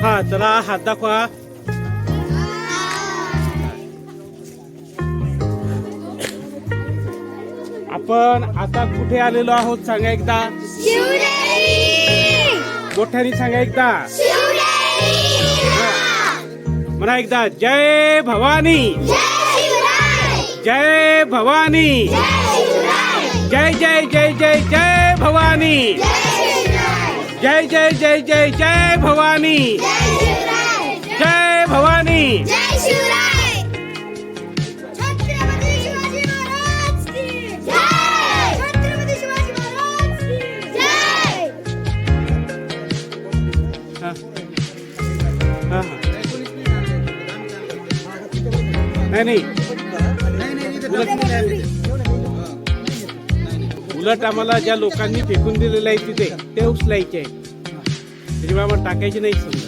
हा चला हात दाखवा. आपण आता कुठे आलेलो आहोत सांगा एकदा. मोठ्याने सांगा एकदा. म्हणा एकदा. जय भवानी. जय भवानी. जय जय जय जय जय भवानी. जय जय जय जय जय भवानी. जय भवानी. नाही उलट आम्हाला ज्या लोकांनी फेकून दिलेलं आहे तिथे ते उचलायचे आहे. त्याच्यामुळे आम्हाला टाकायचे नाही समजा.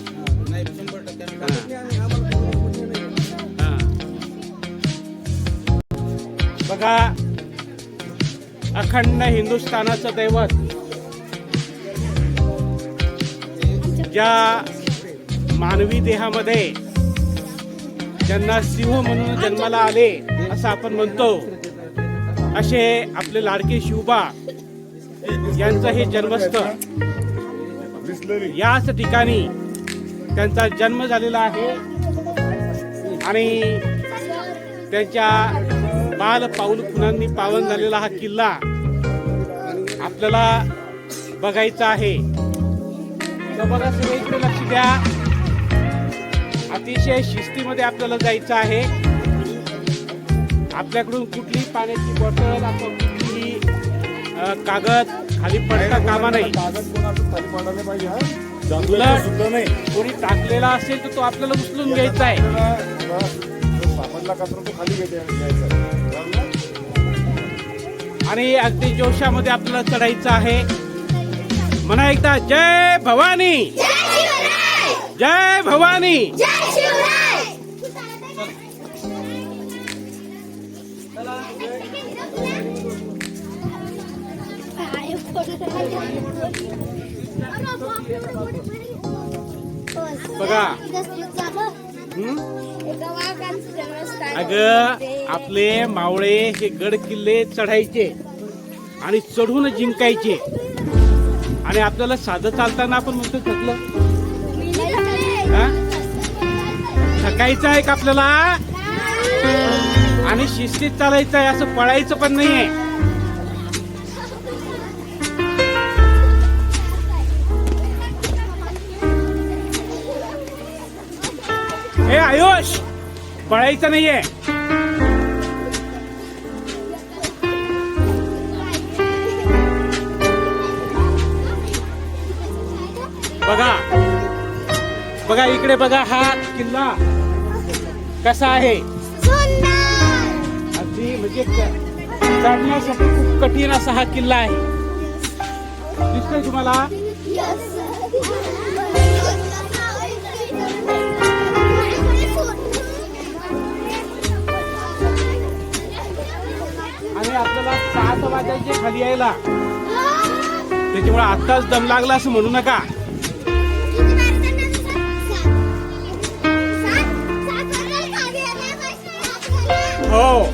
बघा अखंड हिंदुस्थानाचं दैवत ज्या मानवी देहामध्ये ज्यांना सिंह म्हणून जन्माला आले असं आपण म्हणतो, असे आपले लाडके शिवबा यांचं हे जन्मस्थळ याच ठिकाणी त्यांचा जन्म झालेला आहे. आणि त्यांच्या बाल पाऊल खुणांनी पावन झालेला हा किल्ला आपल्याला बघायचा आहे. तर बघा सगळे इकडे लक्ष द्या. अतिशय शिस्तीमध्ये आपल्याला जायचं आहे. आपल्याकडून कुठलीही पाण्याची बॉटल आपण कुठलीही कागद खाली पडता कामा नाही. कोणी टाकलेला असेल तर तो आपल्याला उचलून घ्यायचा आहे. आणि अगदी जोशामध्ये आपल्याला चढायचं आहे. म्हणा एकदा. जय भवानी. जय भवानी. बघा अगं आपले मावळे हे गड किल्ले चढायचे आणि चढून जिंकायचे. आणि आपल्याला साधं चालताना आपण म्हणतो थकलं. थकायचं आहे का आपल्याला. आणि शिस्तीत चालायचं आहे, असं पळायचं पण नाहीये. हे आयुष पळायचं नाहीये. बघा बघा इकडे बघा. हा किल्ला कसा आहे. अगदी म्हणजे चढण्यासाठी खूप कठीण असा हा किल्ला आहे. दिसतोय तुम्हाला. आणि आपल्याला 7 वाजायचे खाली यायला. त्याच्यामुळे आत्ताच दम लागला असं म्हणू नका. हो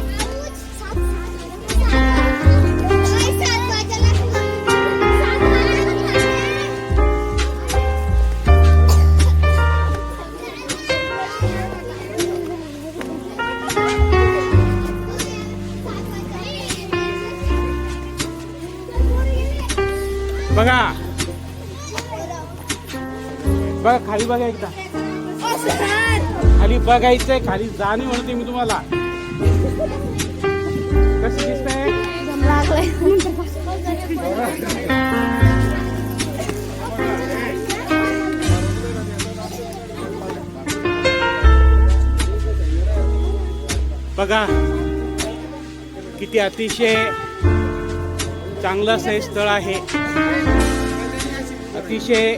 बघा बघा खाली बघा एकदा. खाली बघायचंय. खाली जाणे म्हणते मी तुम्हाला. कसं दिसतंय. बघा किती अतिशय चांगलं असं हे स्थळ आहे. अतिशय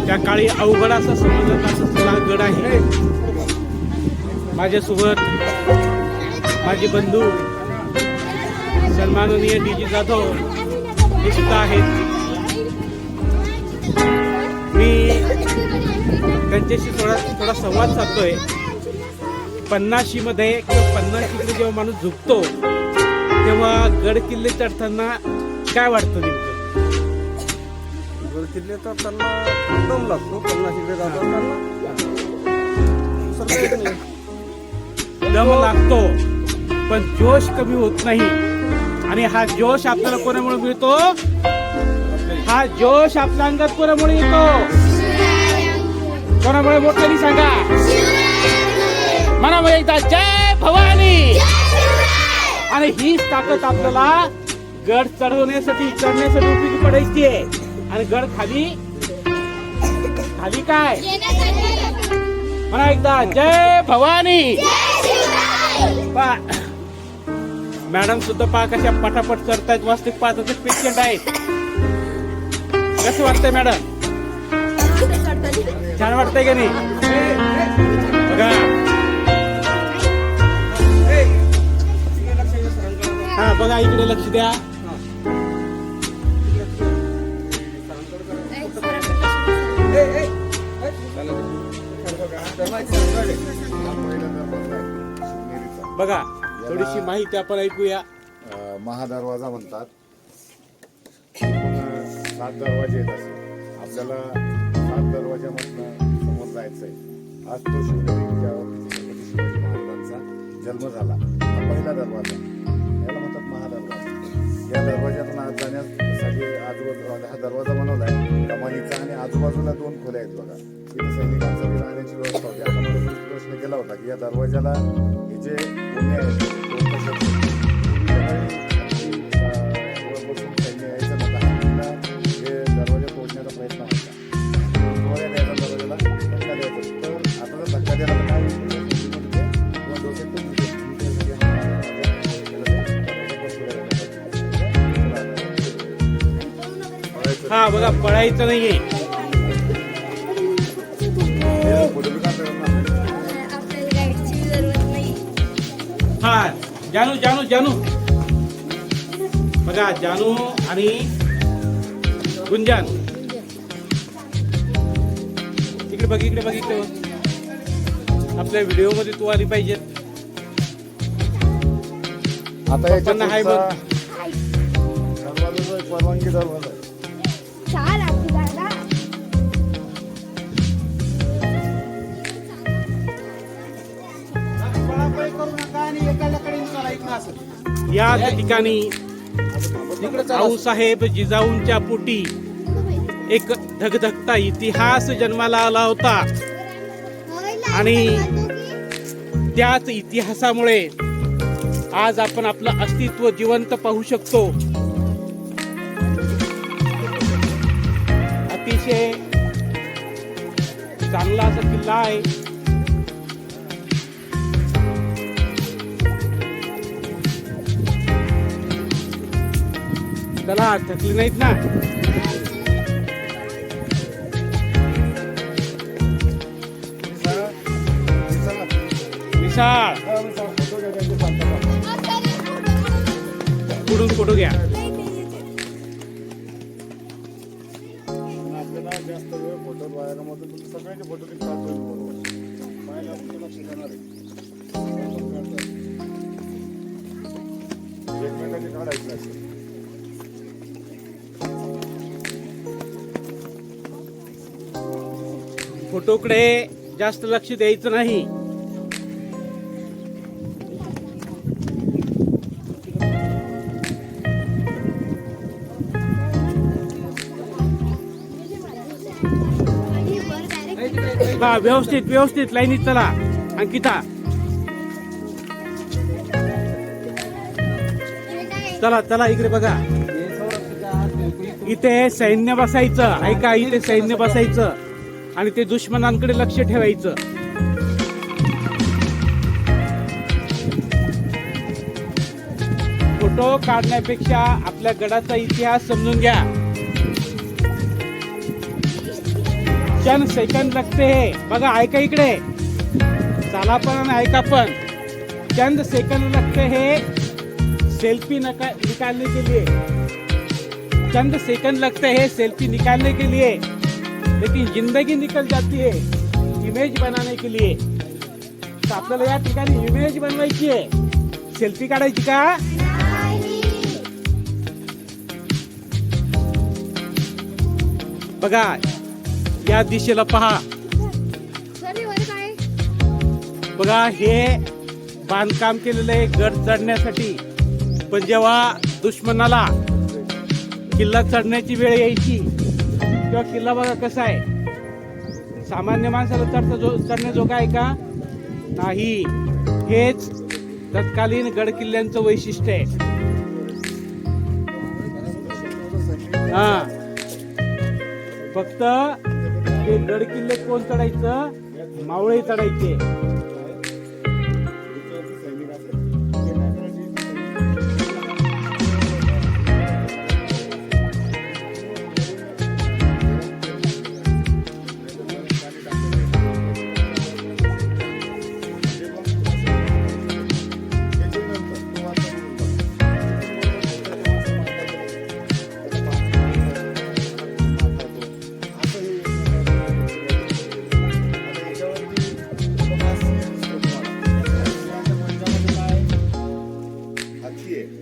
त्या काळी अवघड असं समजत असं हा गड आहे. माझ्यासोबत माझे बंधू सन्माननीय डी.जी. जाधव हे सुद्धा आहेत. मी त्यांच्याशी थोडा संवाद साधतोय. पन्नाशी मध्ये किंवा 50मध्ये जेव्हा माणूस झुकतो तेव्हा गड किल्ले चढताना काय वाटतं नेमकं? गड किल्ले चढताना दम लागतो. 50 जात असताना दम लागतो पण जोश कमी होत नाही. आणि हा जोश आपल्याला कोणामुळे मिळतो? हा जोश आपल्या अंगात कोणामुळे येतो? कोणामुळे? मोठ्याने सांगा. मनामध्ये एकदा जय भवानी. आणि हीच ताकद आपल्याला गड चढवण्यासाठी उपयोगी पडायची आहे. आणि गड खाली काय म्हणा एकदा जय भवानी. मॅडम सुद्धा पहा कशा पटापट चढतायत. वास्तविक पाहतात पेशंट आहेत. कसं वाटतंय मॅडम? छान वाटतंय का नाही? बघा हा बघा इकडे लक्ष द्या. बघा थोडीशी माहिती आपण ऐकूया. महादरवाजा म्हणतात. 7 दरवाजे आहेत असे. आपल्याला 7 दरवाज्यामधनं समोर जायचंय. आज तो शिवनेरीच्या छत्रपती शिवाजी महाराजांचा जन्म झाला. हा पहिला दरवाजा, याला म्हणतात महादरवाजा. या दरवाज्यातून आज जाण्यासाठी हा दरवाजा बनवलाय कमानीचा आणि आजूबाजूला 2 खोल्या आहेत बघा. इथे सैनिकांचा राहण्याची व्यवस्था होती. आता मला प्रश्न केला होता की या दरवाजाला हे जे कोणे आहेत सैन्य यायचं नव्हतं. हे दरवाजा तोडण्याचा प्रयत्न होता. द्यायचा दरवाजाला धक्का द्यायचा. तर आता जर धक्का द्यायला तर काय किंवा डोक्यात हा बघा पळायचं नाहीये. हा जानू बघा जानू आणि गुंजन इकडे बघ. आपल्या व्हिडिओ मध्ये तू आली पाहिजे. आता याच्या हाय बघ. दरवाजा परवानगी दरवाजा या ठिकाणी आऊसाहेब जिजाऊंच्या पोटी एक धगधगता इतिहास जन्माला आला होता. आणि त्याच इतिहासामुळे आज आपण आपलं अस्तित्व जिवंत पाहू शकतो. अतिशय चांगला असा किल्ला आहे. चला थकली नाहीत ना? विशाळ पुढून फोटो घ्या. आपल्याला जास्त वेळ फोटो बाहेरमधून सगळ्यांचे फोटो काढतो बरोबर. पाहायला लक्ष देणार आहे. एकमेकांचे काढायचे असेल. फोटोकडे जास्त लक्ष द्यायचं नाही. व्यवस्थित लाईनीत चला. अंकिता चला इकडे बघा. इथे सैन्य बसायचं. ऐका, इथे सैन्य बसायचं आणि ते दुश्मनांकडे लक्ष ठेवायचं. फोटो काढण्यापेक्षा आपल्या गडाचा इतिहास समजून घ्या. चंद सेकंद लगते है. बघा ऐका इकडे. चला पण आणि ऐका पण. चंद सेकंद लगते हैं सेल्फी निकालने के लिए. चंद सेकंड लगते हैं सेल्फी निकालने के लिए, लेकिन जिंदगी निकल जाती है. इमेज बनाने के लिए. तर आपल्याला या ठिकाणी इमेज बनवायची आहे. सेल्फी काढायची का? बघा या दिशेला पहा. बघा हे बांधकाम केलेलं आहे गड चढण्यासाठी. पण जेव्हा दुश्मनाला किल्ला चढण्याची वेळ यायची तेव्हा किल्ला बघा कसा आहे. सामान्य माणसाला चढण्याजोगा आहे का? नाही. हेच तत्कालीन गड किल्ल्यांचं वैशिष्ट्य आहे. हा फक्त हे गड किल्ले कोण चढायचं? मावळे चढायचे.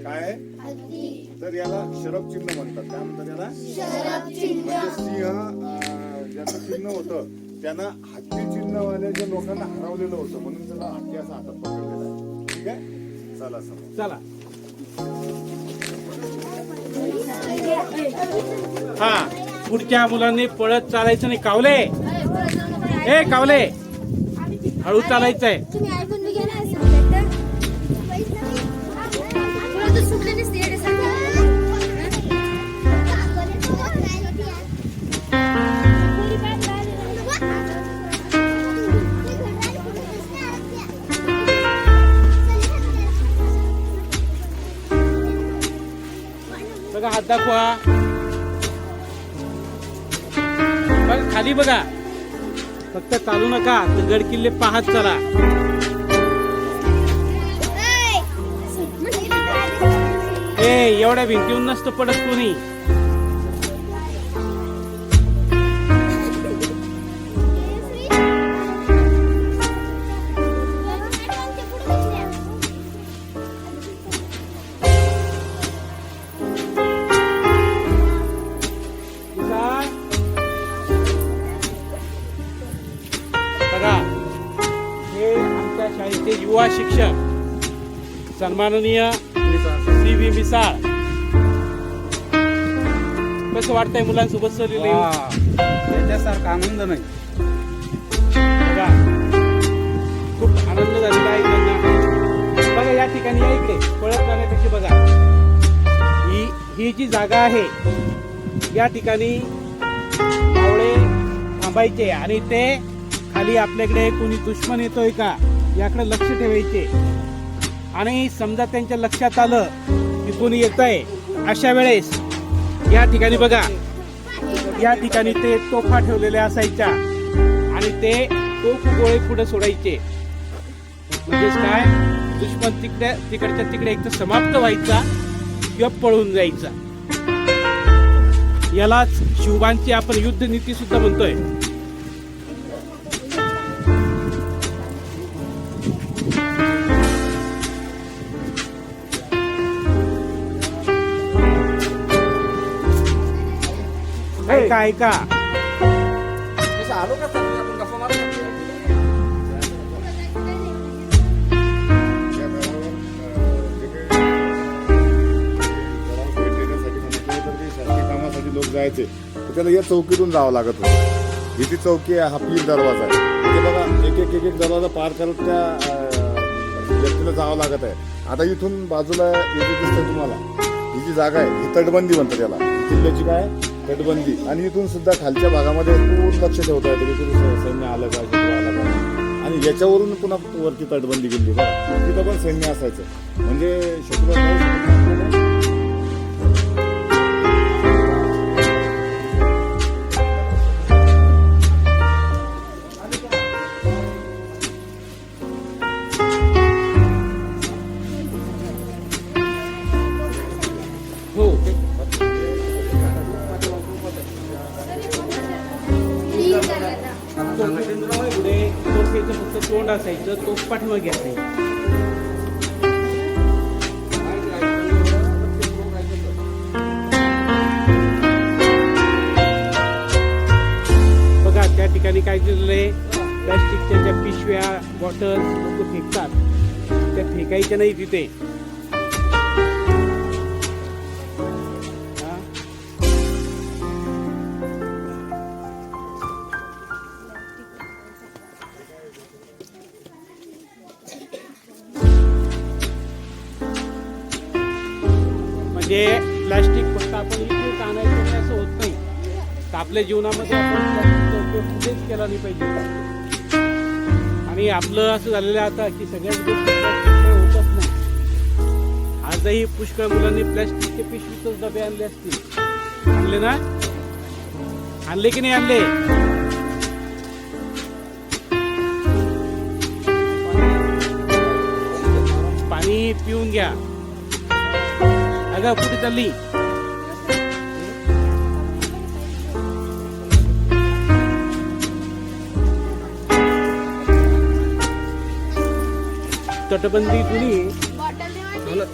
काय तर याला शरभ चिन्ह म्हणतात. काय म्हणतात याला? म्हणजे सिंह ज्याचं चिन्ह होतं त्यांना हत्ती चिन्हवाल्या ज्या लोकांना हरवलेलं होतं म्हणून त्याला हत्ती असा हातात पकडलेला आहे. ठीक आहे, चला समोर चला. हा पुढच्या मुलांनी पळत चालायचं नाही. कावले ए कावले हळू चालायचंय. बघा हात दाखवा. बघा खाली बघा. फक्त चालू नका. तर गड किल्ले पाहत चला. ए एवढ्या भिंतीहून नसतं पडत कोणी. बघा हे आमच्या शाळेचे युवा शिक्षक सन्माननीय सी व्ही मिसाळ. कसं वाटतंय मुलांसोबत सहलीला येऊन? त्याच्यासारखा आनंद नाही. बघा खूप आनंद झालेला आहे त्यांना. बघा या ठिकाणी या इकडे पळत जाण्यापेक्षा बघा ही जी जागा आहे या ठिकाणी मावळे थांबायचे आणि ते खाली आपल्याकडे कोणी दुश्मन येतोय का याकडे लक्ष ठेवायचे. आणि समजा त्यांच्या लक्षात आलं की कोणी येत आहे अशा वेळेस या ठिकाणी बघा या ठिकाणी ते तोफा ठेवलेल्या असायच्या आणि ते तोफ गोळे पुढे सोडायचे. म्हणजेच काय दुश्मन तिकडच्या तिकडे एक तर समाप्त व्हायचा किंवा पळून जायचा. यालाच शिवबांची आपण युद्ध नीती सुद्धा म्हणतोय. ऐका ऐका आलो का आपण गप्पा मारतो. कामासाठी लोक जायचे तर त्याला या चौकीतून जावं लागत होतं. ही ती चौकी आहे. हा पीर दरवाजा आहे. म्हणजे बघा एक दरवाजा पार करत त्या व्यक्तीला जावं लागत आहे. आता इथून बाजूला येथे दिसतंय तुम्हाला ही जी जागा आहे ही तटबंदी म्हणतात त्याला. किल्ल्याची काय तटबंदी. आणि इथून सुद्धा खालच्या भागामध्ये पूर्ण लक्ष ठेवता येतं की सैन्य आलं का शत्रू आलं का. आणि याच्यावरून पुन्हा वरती तटबंदी केली बघा. तिथं पण सैन्य असायचं म्हणजे शत्रू हो पुढे तोफेचं फक्त तोंड असायचं, तोफ पाठीमागे असायची. बघा त्या ठिकाणी काय केलेलं आहे, प्लॅस्टिकच्या ज्या पिशव्या बॉटल्स लोक फेकतात, त्या फेकायच्या नाही तिथे. हा? म्हणजे प्लास्टिक फक्त आपण इथून आणायचं नाही असं होत नाही, तर आपल्या जीवनामध्ये आपण प्लास्टिकचा उपयोग कुठेच केला नाही पाहिजे. आणि आपलं असं झालेलं आहे आता की सगळ्याच गोष्टी प्लास्टिकमुळे होतच नाही. आजही पुष्कळ मुलांनी प्लास्टिकचे पिशवीतच डबे आणले असतील, आणले ना? आणले की नाही आणले? पाणी पिऊन घ्या. अगं कुठे चालली? तटबंदी जुनी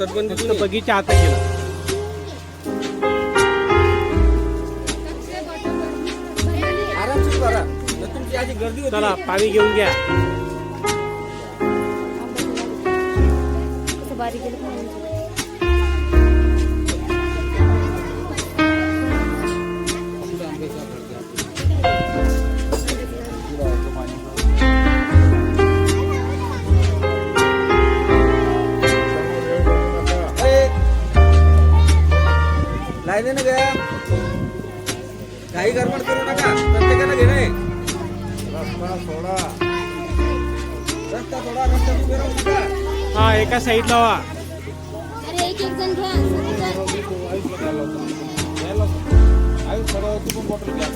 तटबंदी फक्त बगीचा आता केला. आरामशीर करा. तर तुमची आधी गर्दी होती. चला पाणी घेऊन घ्या. बारीक लाईनीनं घ्या. काही गडबड करू नका. प्रत्येकानं घेणे. रस्ता सोडा. रस्ता थोडा रस्त्यात उभे राहू नका. हा एका साईडला व्हा. अरे एक एक जण घ्या. आई सरळ तू पण बॉटल घ्या.